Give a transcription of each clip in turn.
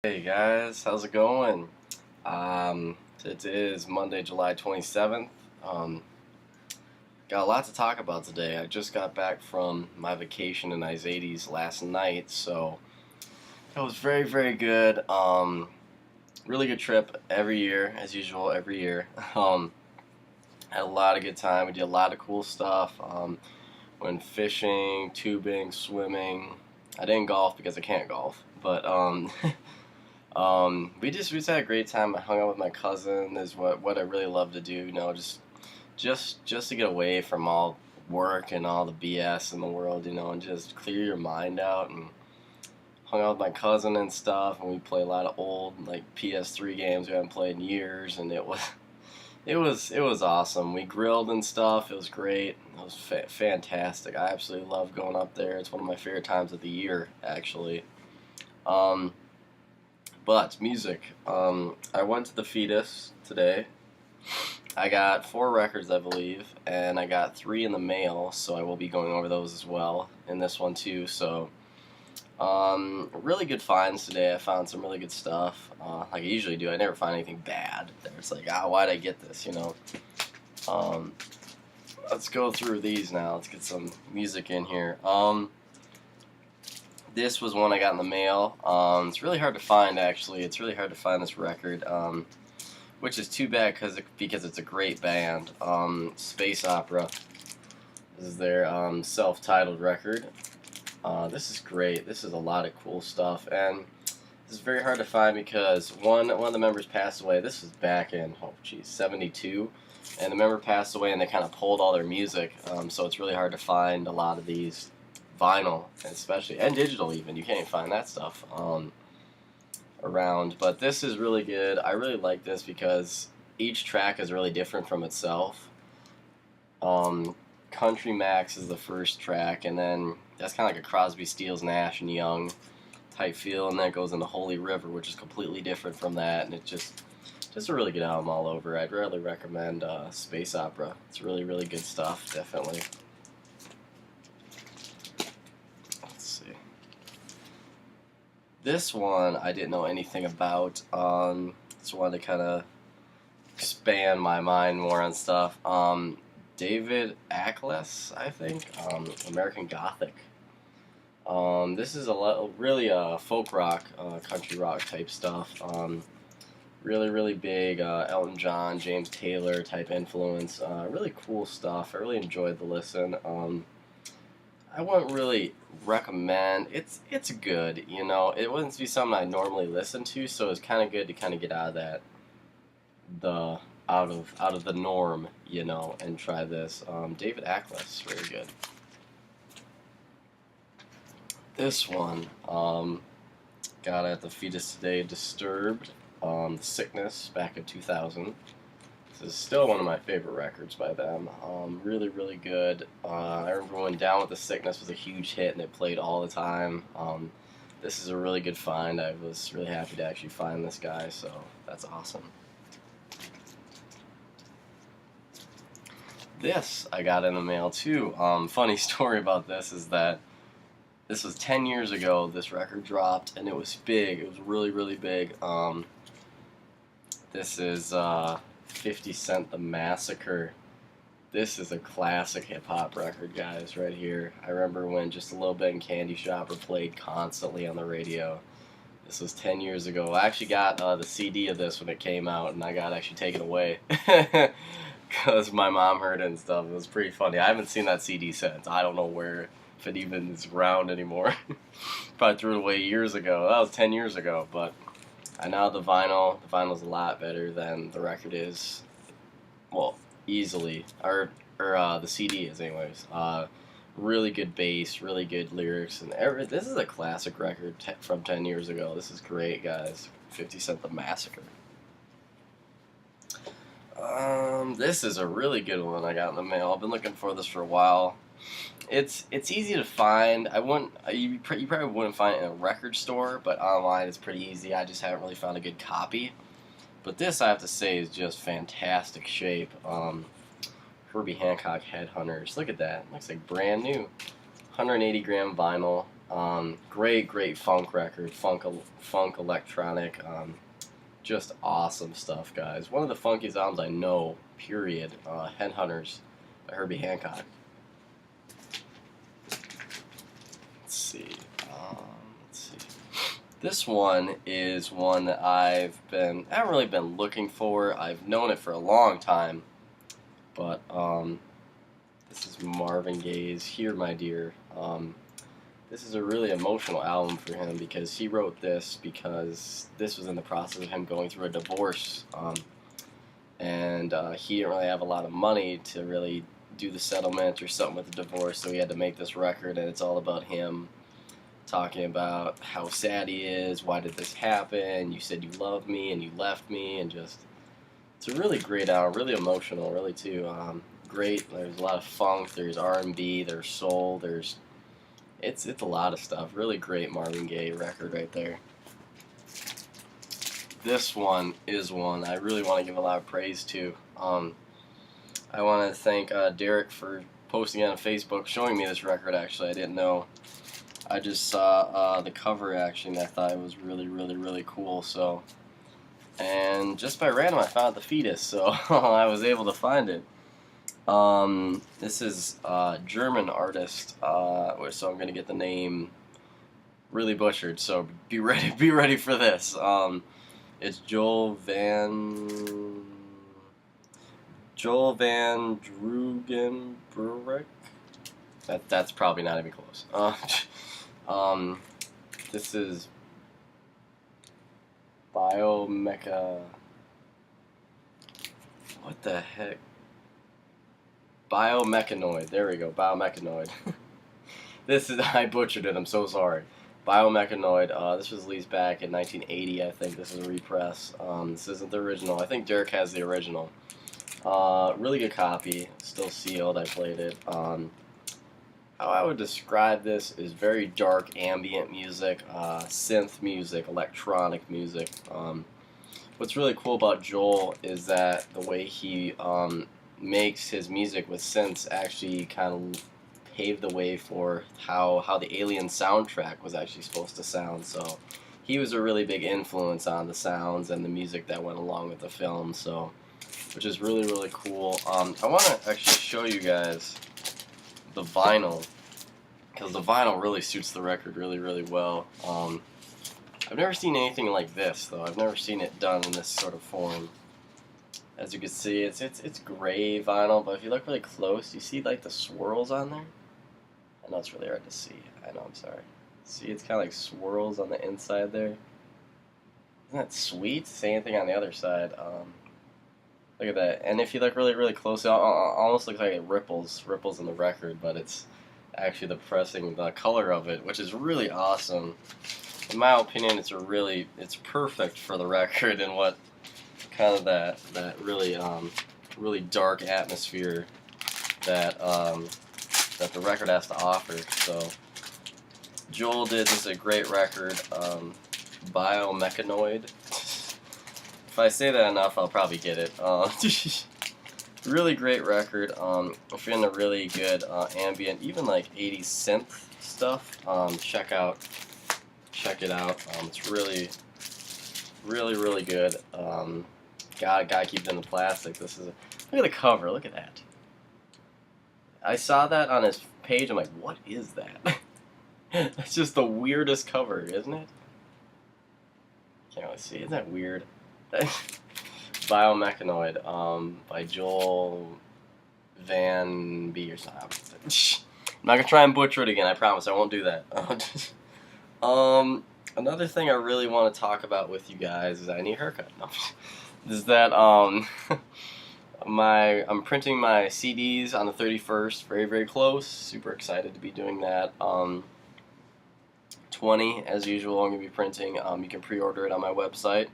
Hey guys, how's it going? It is Monday, July 27th. Um, got a lot to talk about today. I just got back from my vacation in Izades last night, so it was very, very good. Really good trip every year, as usual, every year. Had a lot of good time. We did a lot of cool stuff. Went fishing, tubing, swimming. I didn't golf because I can't golf, but we just had a great time. I hung out with my cousin. Is what I really love to do. Just to get away from all work and all the BS in the world, and just clear your mind out. And hung out with my cousin and stuff. And we play a lot of old like PS3 games we haven't played in years. And it was awesome. We grilled and stuff. It was great. It was fantastic. I absolutely love going up there. It's one of my favorite times of the year, actually. Um, but music. I went to the Fetus today. I got 4 records, I believe, and I got 3 in the mail, so I will be going over those as well in this one too. So, really good finds today. I found some really good stuff, like I usually do. I never find anything bad. It's like, why'd I get this? Um, let's go through these now. Let's get some music in here. This was one I got in the mail. It's really hard to find, actually. It's really hard to find this record, which is too bad because it's a great band. Space Opera. This is their self-titled record. This is great. This is a lot of cool stuff, and this is very hard to find because one of the members passed away. This was back in '72, and the member passed away, and they kind of pulled all their music. So it's really hard to find a lot of these vinyl, especially, and digital even. You can't even find that stuff around. But this is really good. I really like this because each track is really different from itself. Country Max is the first track, and then that's kind of like a Crosby, Stills, Nash and Young type feel, and then it goes into Holy River, which is completely different from that, and it's just a really good album all over. I'd really recommend Space Opera. It's really, really good stuff, definitely. Let's see. This one I didn't know anything about. Just wanted to kind of expand my mind more on stuff. David Ackles, I think, American Gothic. This is really folk rock, country rock type stuff. Really, really big Elton John, James Taylor type influence. Really cool stuff. I really enjoyed the listen. I wouldn't really recommend. It's good. It wouldn't be something I normally listen to, so it's kind of good to kind of get out of that the out of the norm, and try this. David Ackles, very good. This one, got at the Fetus today, Disturbed, Sickness, back in 2000. This is still one of my favorite records by them. Really, really good. I remember when Down with the Sickness was a huge hit and it played all the time. This is a really good find. I was really happy to actually find this guy, so that's awesome. This I got in the mail too. Funny story about this is that this was 10 years ago. This record dropped, and it was big. It was really, really big. This is 50 Cent The Massacre. This is a classic hip-hop record, guys, right here. I remember when Just a Little Bit in Candy Shopper played constantly on the radio. This was 10 years ago. I actually got the CD of this when it came out, and I got actually taken away because my mom heard it and stuff. It was pretty funny. I haven't seen that CD since. I don't know if it even is around anymore. Probably threw it away years ago. That was 10 years ago, but I know the vinyl's a lot better than the record is. Well, easily. Or the CD is anyways. Really good bass, really good lyrics, and this is a classic record from 10 years ago. This is great, guys. 50 Cent The Massacre. This is a really good one I got in the mail. I've been looking for this for a while. It's easy to find. You probably wouldn't find it in a record store, but online it's pretty easy. I just haven't really found a good copy. But this, I have to say, is just fantastic shape. Herbie Hancock Headhunters. Look at that. Looks like brand new. 180 gram vinyl. Great funk record, funk electronic. Just awesome stuff, guys. One of the funkiest albums I know, period. Headhunters by Herbie Hancock. Let's see. Let's see. This one is one that I haven't really been looking for. I've known it for a long time, but this is Marvin Gaye's "Here, My Dear." This is a really emotional album for him because he wrote this because this was in the process of him going through a divorce, and he didn't really have a lot of money to really do the settlement or something with the divorce, so he had to make this record, and it's all about him talking about how sad he is, why did this happen, you said you loved me and you left me, and just, it's a really great album, really emotional, really too. Great, there's a lot of funk, there's R&B, there's soul, it's a lot of stuff. Really great Marvin Gaye record right there. This one is one I really want to give a lot of praise to. I want to thank Derek for posting it on Facebook, showing me this record. Actually, I didn't know. I just saw the cover actually, and I thought it was really cool. So, and just by random, I found the Fetus, so I was able to find it. This is a German artist, so I'm gonna get the name really butchered. So be ready for this. It's Joel Van Drugenbroek. That's probably not even close. This is Biomecha. What the heck? Biomechanoid. There we go. Biomechanoid. This is, I butchered it. I'm so sorry. Biomechanoid. This was released back in 1980. I think this is a repress. This isn't the original. I think Derek has the original. Really good copy. Still sealed. I played it. How I would describe this is very dark ambient music, synth music, electronic music. What's really cool about Joel is that the way he makes his music with synths actually kind of paved the way for how the Alien soundtrack was actually supposed to sound. So he was a really big influence on the sounds and the music that went along with the film. So, which is really cool. I want to actually show you guys the vinyl, because the vinyl really suits the record really well. I've never seen anything like this though. I've never seen it done in this sort of form. As you can see, it's gray vinyl, but if you look really close, you see like the swirls on there? I know it's really hard to see. I know, I'm sorry. See, it's kind of like swirls on the inside there. Isn't that sweet? Same thing on the other side. Look at that. And if you look really close, it almost looks like it ripples in the record, but it's actually the color of it, which is really awesome. In my opinion, it's perfect for the record and what kind of that really dark atmosphere that that the record has to offer. So Joel did this, a great record, Biomechanoid. If I say that enough, I'll probably get it. Really great record. If you're into really good ambient, even like 80s synth stuff, check it out. It's really good. Gotta keep it in the plastic. Look at the cover. Look at that. I saw that on his page. I'm like, what is that? That's just the weirdest cover, isn't it? Can't really see. Isn't that weird? Biomechanoid, by Joel Van B or something. I'm not gonna try and butcher it again. I promise. I won't do that. Another thing I really want to talk about with you guys is I need a haircut. No. Is that I'm printing my CDs on the 31st, very close. Super excited to be doing that. 20 as usual. I'm gonna be printing. You can pre-order it on my website.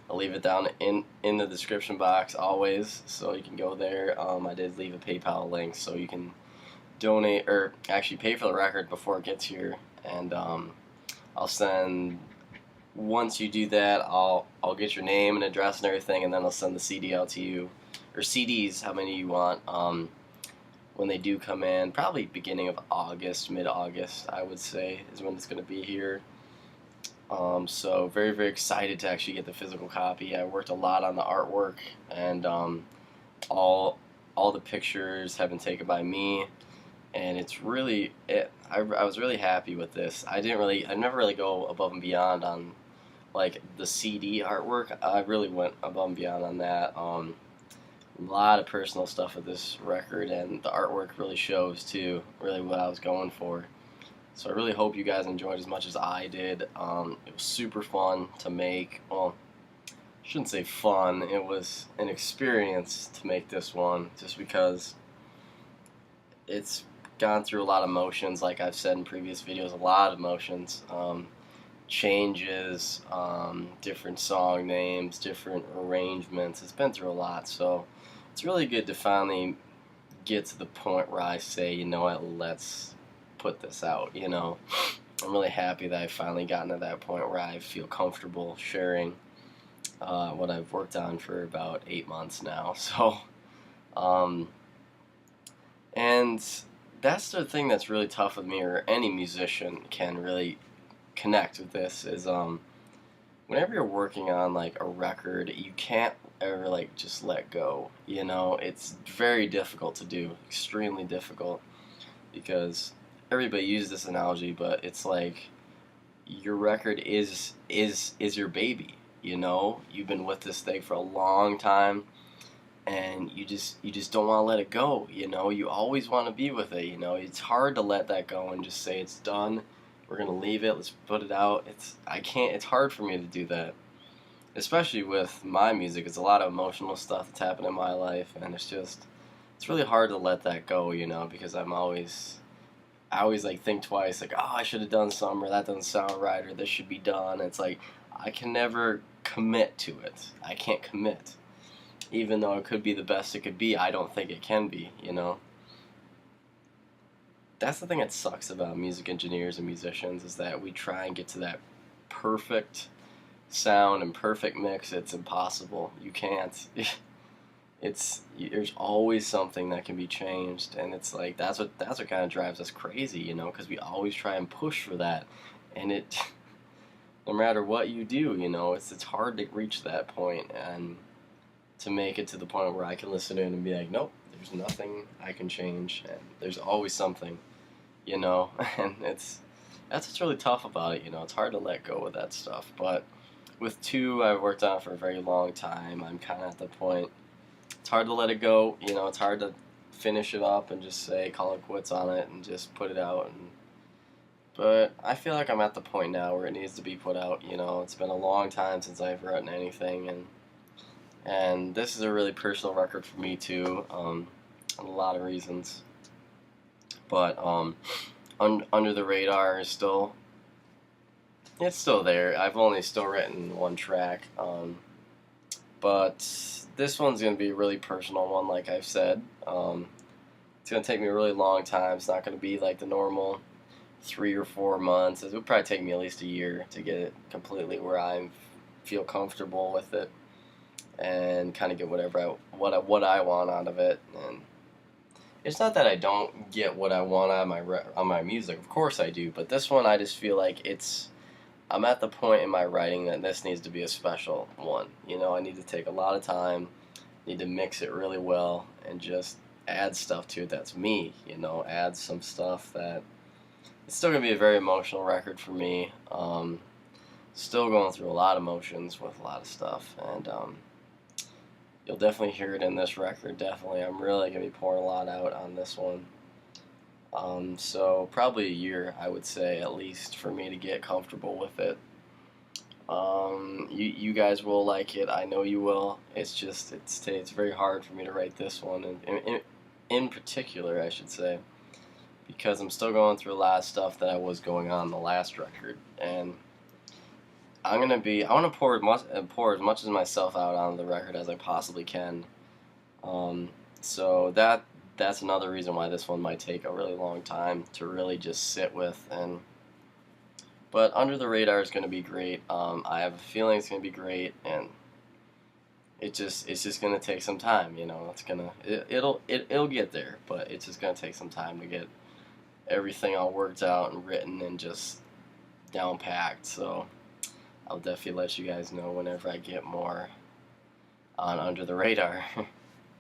I'll leave it down in the description box always, so you can go there. I did leave a PayPal link, so you can donate or actually pay for the record before it gets here, and I'll send. Once you do that, I'll get your name and address and everything, and then I'll send the CD out to you, or CDs, how many you want. when they do come in. Probably beginning of August, mid-August, I would say, is when it's going to be here. So very, very excited to actually get the physical copy. I worked a lot on the artwork, and all the pictures have been taken by me, and it's really I was really happy with this. I never really go above and beyond on like the CD artwork. I really went above and beyond on that. A lot of personal stuff with this record, and the artwork really shows too. Really what I was going for. So I really hope you guys enjoyed as much as I did. It was super fun to make. Well, I shouldn't say fun. It was an experience to make this one, just because it's gone through a lot of motions. Like I've said in previous videos, a lot of motions. Changes, different song names, different arrangements. It's been through a lot, so it's really good to finally get to the point where I say, you know what, let's put this out. I'm really happy that I've finally gotten to that point where I feel comfortable sharing what I've worked on for about 8 months now. So, and that's the thing that's really tough with me, or any musician can really connect with this, is whenever you're working on like a record, you can't ever like just let go. It's very difficult to do, extremely difficult, because everybody uses this analogy, but it's like your record is your baby. You've been with this thing for a long time, and you just don't want to let it go. You always want to be with it. It's hard to let that go and just say it's done. We're gonna leave it. Let's put it out. It's hard for me to do that, especially with my music. It's a lot of emotional stuff that's happened in my life, and it's really hard to let that go. Because I always like think twice, like, oh, I should have done some, or that doesn't sound right, or this should be done. It's like I can never commit to it. I can't commit, even though it could be the best it could be. I don't think it can be. That's the thing that sucks about music engineers and musicians, is that we try and get to that perfect sound and perfect mix. It's impossible. You can't. There's always something that can be changed, and it's like that's what kind of drives us crazy, because we always try and push for that, and no matter what you do, it's hard to reach that point and to make it to the point where I can listen to it and be like, nope, there's nothing I can change, and there's always something, and that's what's really tough about it. It's hard to let go of that stuff. But with 2 I've worked on for a very long time, I'm kind of at the point. It's hard to let it go. It's hard to finish it up and just say call it quits on it and just put it out. But I feel like I'm at the point now where it needs to be put out. It's been a long time since I've written anything, and this is a really personal record for me too, on a lot of reasons. But Under the Radar is still there. I've only still written 1 track, but this one's gonna be a really personal one, like I've said. It's gonna take me a really long time. It's not gonna be like the normal 3 or 4 months. It would probably take me at least a year to get it completely where I feel comfortable with it, and kind of get what I want out of it. And it's not that I don't get what I want out of my music. Of course I do, but this one I just feel like I'm at the point in my writing that this needs to be a special one. I need to take a lot of time, need to mix it really well, and just add stuff to it that's me. Add some stuff that it's still gonna be a very emotional record for me. Still going through a lot of emotions with a lot of stuff, and you'll definitely hear it in this record. Definitely, I'm really gonna be pouring a lot out on this one. So probably a year, I would say, at least, for me to get comfortable with it. You guys will like it. I know you will. It's very hard for me to write this one, and in particular, I should say, because I'm still going through a lot of stuff that I was going on the last record, and I want to pour as much of myself out on the record as I possibly can. So that's another reason why this one might take a really long time to really just sit with. But Under the Radar is going to be great. I have a feeling it's going to be great, and it's just gonna take some time. It'll get there, but it's just gonna take some time to get everything all worked out and written and just down packed. So I'll definitely let you guys know whenever I get more on Under the Radar.